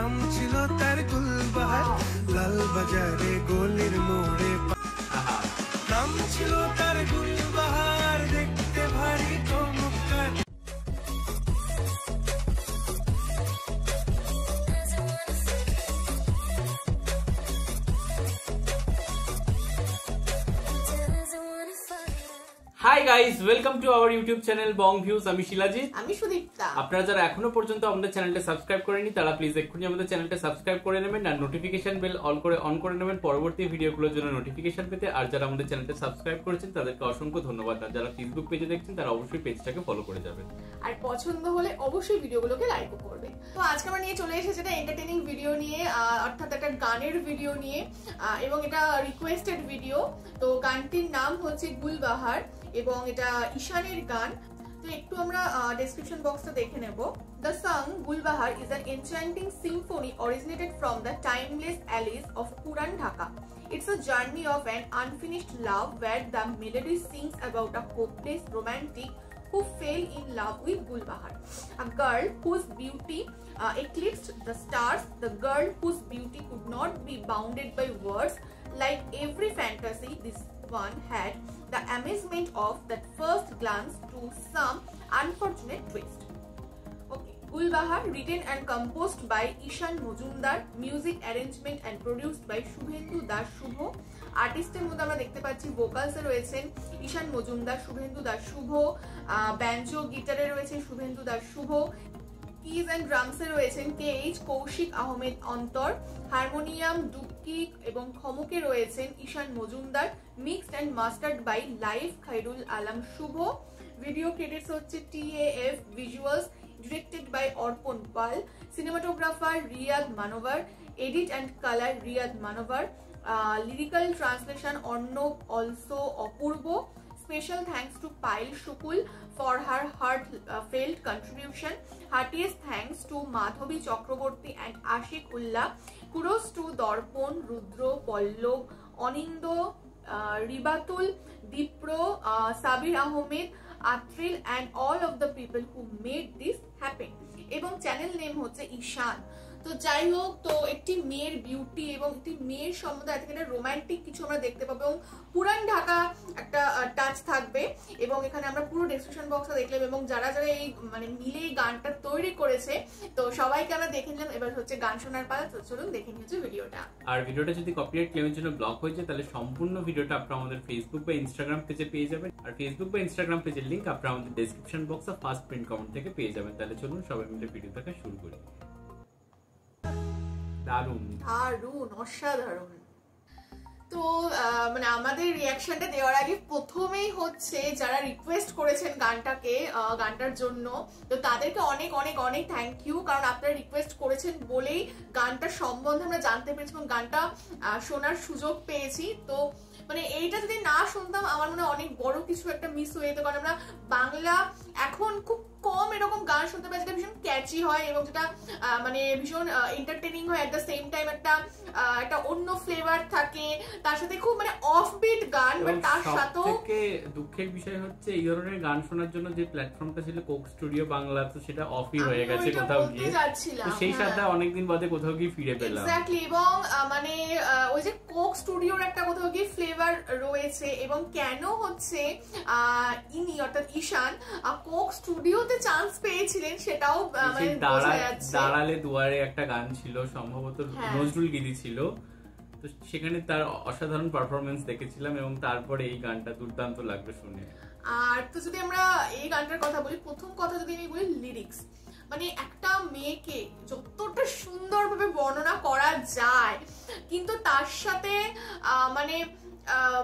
নাম ছিল তার গুলবাহার, লাল বাজারে গলির মোড়ে নাম ছিল তার গুলবাহার, দেখতে ভারী চমৎকার। Hi guys, welcome to our YouTube channel Bong views. আমি শিলাজিৎ, আমি সুদীপ্তা। আপনারা যারা এখনো পর্যন্ত আমাদের চ্যানেলটা সাবস্ক্রাইব করেনি তারা প্লিজ এক্ষুনি আমাদের চ্যানেলটা সাবস্ক্রাইব করে নেবেন আর নোটিফিকেশন বেল অন করে নেবেন পরবর্তী ভিডিওগুলোর জন্য নোটিফিকেশন পেতে। আর যারা আমাদের চ্যানেলটা সাবস্ক্রাইব করেছেন তাদেরকে অসংখ্য ধন্যবাদ। আর যারা ফেসবুক পেজে দেখছেন তারা অবশ্যই পেজটাকে ফলো করে যাবেন আর পছন্দ হলে অবশ্যই ভিডিওগুলোকে লাইক করবে। তো আজকে আমরা নিয়ে চলে এসেছি একটা এন্টারটেইনিং ভিডিও নিয়ে, অর্থাৎ একটা গানের ভিডিও নিয়ে, এবং এটা রিকোয়েস্টেড ভিডিও। তো গানটির নাম হচ্ছে গুলবাহার এবং এটা ঈশানের গান। তো একটু আমরা ডেসক্রিপশন বক্সটা দেখে নেব। The song Gulbahar is an enchanting symphony originated from the timeless alleys of Puran Dhaka. It's a journey of an unfinished love where the melody sings about a hopeless romantic who fell in love with Gulbahar, a girl whose beauty eclipsed the stars, the girl whose beauty could not be bounded by words. Like every fantasy, this one had the amazement of that first glance to some unfortunate twist. Okay, Gulbahar, written and composed by Ishan Mojumdar, music arrangement and produced by Shubhendu Das Shubho. আর্টিস্টের মধ্যে আমরা দেখতে পাচ্ছি ভোকালসে রয়েছেন ঈশান মজুমদার, শুভেন্দু দাস শুভ, banjo গিটারে রয়েছেন শুভেন্দু দাস শুভ, keys and ড্রামসে রয়েছেন KH Kaushik Ahmed অন্তর, harmonium, ডুবকি এবং খমকে রয়েছেন Ishan Majumdar, mixed and mastered by live Khairul Alam Shuvo. Video credits হচ্ছে TAF visuals, directed by Arpan Pal, cinematographer Riyad Manovar, edit and colour Riyad Manovar, lyrical translation Arnab also Apurba. Special thanks to Payal Shukul for her heartfelt contribution. Heartiest thanks to Madhavi Chakraborty and Ashik Ullah. Kudos to Darpon, Rudro, Pallab, Onindo, Ribatul, Dipro, Sabir Ahmed, Atril and all of the people who made this happen. এবং channel name হচ্ছে ঈশান। তো যাই হোক, তো একটি মেয়ের beauty এবং একটি মেয়ের সম্বন্ধে আজকে একটা রোমান্টিক কিছু আমরা দেখতে পাবো এবং পুরান ঢাকা একটা টাচ থাকবে এবং এখানে আমরা পুরো ডেসক্রিপশন বক্সটা দেখলাম এবং যারা যারা এই মানে মিলে এই গানটা তৈরি করেছে তো সবাইকে আমরা দেখে নিলাম। এবার হচ্ছে গান শোনার পালা, তো চলুন দেখে নিয়েছি ভিডিওটা। আর ভিডিওটা যদি কপিরাইট ক্লেমের জন্য ব্লক হয়ে যায় তাহলে সম্পূর্ণ ভিডিওটা আপনারা আমাদের ফেসবুক বা ইনস্টাগ্রাম পেজে পেয়ে যাবেন। আর ফেসবুক বা ইনস্টাগ্রাম পেজের লিংক আপনারা আমাদের ডেসক্রিপশন বক্সে ফার্স্ট প্রিন্ট কমেন্ট থেকে পেয়ে যাবেন। তাহলে চলুন সবাই মিলে ভিডিও দেখা শুরু করি। দারুণ দারুণ অসাধারণ। তো মানে আমাদের রিয়াকশনটা দেওয়ার আগে প্রথমেই হচ্ছে যারা রিকোয়েস্ট করেছেন গানটার জন্য, তো তাদেরকে অনেক অনেক অনেক থ্যাংক ইউ, কারণ আপনারা রিকোয়েস্ট করেছেন বলেই গানটার সম্বন্ধে আমরা জানতে পেরেছি এবং গানটা শোনার সুযোগ পেয়েছি। তো মানে এইটা যদি না শুনতাম আমার মনে অনেক বড় কিছু একটা মিস হয়ে যেত, কারণ আমরা বাংলা এখন খুব কম এরকম গান শুনতে পাই যেটা ভীষণ ক্যাচি হয় এবং যেটা মানে ভীষণ এন্টারটেইনিং হয়, এট দ্য সেম টাইম একটা অন্য ফ্লেভার থাকে, তার সাথে খুব মানে অফবিট গান, বাট তার সাথেও দুঃখের বিষয় হচ্ছে এই ধরনের গান শোনার জন্য যে প্ল্যাটফর্মটা ছিল কোক স্টুডিও বাংলা, তো সেটা অফই হয়ে গেছে কোথাও গিয়ে, তো সেই সাথে অনেকদিন বাদে কোথাও গিয়ে ফিরে পেলাম। এক্স্যাক্টলি, এবং মানে ওই যে কোক স্টুডিওর একটা কোথাও গিয়ে ফ্লেভার রয়েছে এবং কেন হচ্ছে ইনি অর্থাৎ ঈশান কোক স্টুডিওতে চান্স পেয়েছিলেন সেটাও মানে বোঝা যাচ্ছে। দাঁড়ালে দুয়ারে একটা গান ছিল, সম্ভবত নজরুল গীতি ছিল, তো সেখানে তার অসাধারণ পারফরমেন্স দেখেছিলাম এবং তারপরে এই গানটা দুর্দান্ত লাগলো শুনে। আর তো যদি আমরা এই গানটার কথা বলি, প্রথম কথা যদি আমি বলি লিরিক্স, মানে একটা মেয়েকে যতটা সুন্দরভাবে বর্ণনা করা যায় কিন্তু তার সাথে মানে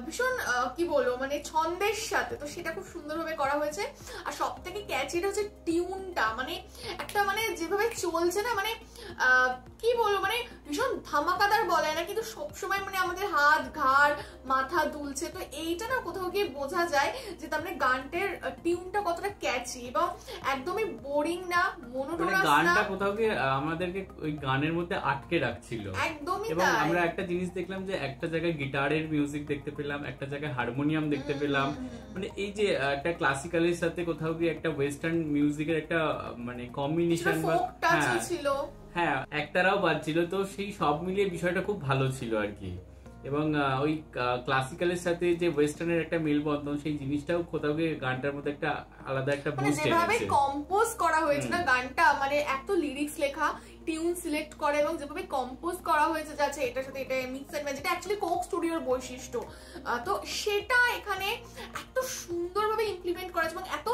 ভীষণ কি বলবো মানে ছন্দের সাথে, তো সেটা খুব সুন্দরভাবে করা হয়েছে। আর সব থেকে ক্যাচিটা হচ্ছে টিউনটা, মানে একটা মানে যেভাবে চলছে না, মানে কি বলবো মানে ভীষণ ধামাকাদার বলে না কিন্তু সবসময় মানে আমাদের হাত ঘাড় মাথা দুলছে, তো এইটা না কোথাও গিয়ে বোঝা যায় যে তার মানে গানটার টিউনটা কতটা ক্যাচি এবং একদমই বোরিং না, মনোটোনাস না, গানটা কোথাও গিয়ে আমাদেরকে ওই গানের মধ্যে আটকে রাখছিল একদমই। এবং আমরা একটা জিনিস দেখলাম যে একটা জায়গায় গিটারের মিউজিক দেখতে পেলাম, একটা জায়গায় হারমোনিয়াম দেখতে পেলাম, মানে এই যে একটা ক্লাসিক্যালের সাথে কোথাও গিয়ে একটা ওয়েস্টার্ন মিউজিকের একটা মানে কম্বিনেশন ছিল। হ্যাঁ একতারাও বাজছিল, তো সেই সব মিলিয়ে বিষয়টা খুব ভালো ছিল আর কি। এবং ওই ক্লাসিক্যালের সাথে যে ওয়েস্টার্নের একটা মেলবন্ধন, সেই জিনিসটাও কোথাও গিয়ে গানটার মধ্যে একটা আলাদা একটা বুস্ট এনেছে। যেভাবে কম্পোজ করা হয়েছে না গানটা, মানে এত লিরিক্স লেখা, টিউন সিলেক্ট করে এবং যেভাবে কম্পোজ করা হয়েছে যাচ্ছে এটার সাথে এটা মিক্স এন্ড ম্যাচ, যেটা অ্যাকচুয়ালি কোক স্টুডিওর বৈশিষ্ট্য, তো সেটা এখানে এত সুন্দরভাবে ইমপ্লিমেন্ট করা এবং এত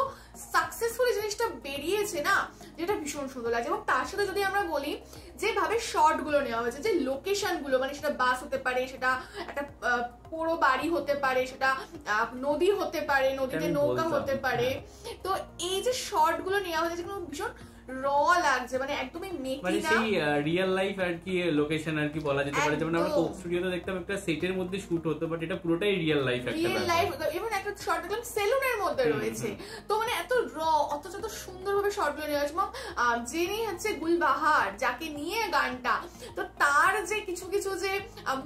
সাকসেসফুলি জিনিসটা বেরিয়েছে না, যেটা ভীষণ সুন্দর লাগছে। এবং তার সাথে যদি আমরা বলি যেভাবে শর্ট গুলো নেওয়া হয়েছে, যে লোকেশন গুলো, মানে সেটা বাস হতে পারে, সেটা একটা পুরো বাড়ি হতে পারে, সেটা নদী হতে পারে, নদীতে নৌকা হতে পারে, তো এই যে শর্ট গুলো নেওয়া হয়েছে যেগুলো ভীষণ র লাগছে, মানে একদমই মেকি না, মানে সেই রিয়েল লাইফ আর কি লোকেশন আর কি বলা যেতে পারে। যেমন আমরা কোক স্টুডিওতে দেখতাম একটা সেটের মধ্যে শুট হতো, বাট এটা পুরোটাই রিয়েল লাইফ একটা রিয়েল লাইফ। এবং একটা শর্ট দেখলাম সেলুনের মধ্যে রয়েছে, তো মানে এত র, অথচ এত সুন্দরভাবে শর্টগুলো নেওয়া হয়েছে। এবং যিনি হচ্ছে গুলবাহার, যাকে নিয়ে গানটা, তো তার যে কিছু কিছু যে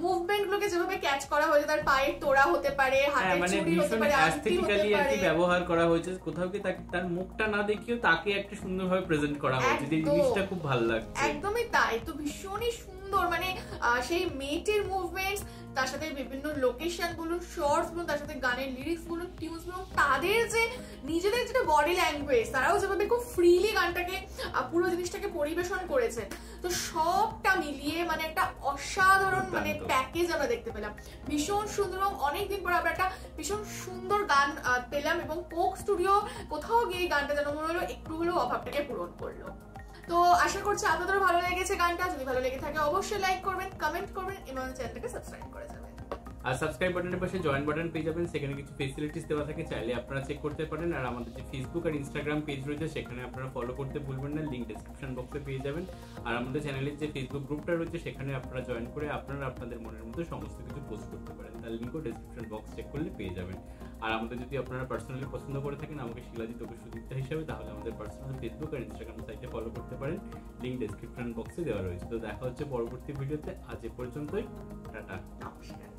মুভমেন্ট গুলোকে যেভাবে ক্যাচ করা হয়েছে, তার পায়ের তোড়া হতে পারে, হাতের চুড়ি হতে পারে, আংটি হতে পারে, ব্যবহার করা হয়েছে, কোথাও কি তার মুখটা না দেখিয়েও তাকে একটা সুন্দরভাবে প্রেজেন্ট করা হয়েছে, যে জিনিসটা খুব ভালো লাগছে। একদমই তাই, তো ভীষণই সুন্দর, মানে সেই মেয়েটির মুভমেন্টস, তার সাথে বিভিন্ন লোকেশন বলুন, শর্টস বলুন, তার সাথে গানের লিরিক্স বলুন, টিউনস বলুন, তাদের যে নিজেদের যেটা বডি ল্যাঙ্গুয়েজ, তারাও যেভাবে খুব ফ্রিলি গানটাকে পুরো জিনিসটাকে পরিবেশন করেছে, তো সবটা মিলিয়ে মানে একটা অসাধারণ মানে প্যাকেজ আমরা দেখতে পেলাম, ভীষণ সুন্দর। এবং অনেকদিন পর আমরা একটা ভীষণ সুন্দর গান পেলাম, এবং কোক স্টুডিও কোথাও গিয়ে গানটা যেন মনে হলো একটু হলেও অভাবটাকে পূরণ করলো। তো আশা করছি আপনাদেরও ভালো লেগেছে গানটা। যদি ভালো লেগে থাকে অবশ্যই লাইক করবেন, কমেন্ট করবেন এবং চ্যানেলটাকে সাবস্ক্রাইব করে যাবেন। আর সাবস্ক্রাইব বাটনের পাশে জয়েন বাটন পেয়ে যাবেন, সেখানে কিছু ফেসিলিটিস দেওয়া থাকে, চাইলে আপনারা চেক করতে পারেন। আর আমাদের যে ফেসবুক আর ইনস্টাগ্রাম পেজ রয়েছে সেখানে আপনারা ফলো করতে ভুলবেন না, লিংক ডেসক্রিপশন বক্সে পেয়ে যাবেন। আর আমাদের চ্যানেলের যে ফেসবুক গ্রুপটা রয়েছে সেখানে আপনারা জয়েন করে আপনারা আপনাদের মনের মতো সমস্ত কিছু পোস্ট করতে পারেন, তার লিংকও ডেসক্রিপশন বক্স চেক করলে পেয়ে যাবেন। আর আমাদের যদি আপনারা পার্সোনালি পছন্দ করে থাকেন আমাকে শিলাজিৎ ওকে সুদীপ্তা হিসেবে, তাহলে আমাদের পার্সোনাল ফেসবুক আর ইনস্টাগ্রাম সাইটে ফলো করতে পারেন, লিংক ডেসক্রিপশন বক্সে দেওয়া রয়েছে। তো দেখা হচ্ছে পরবর্তী ভিডিওতে, আজ এ পর্যন্তই, টাটা। নমস্কার।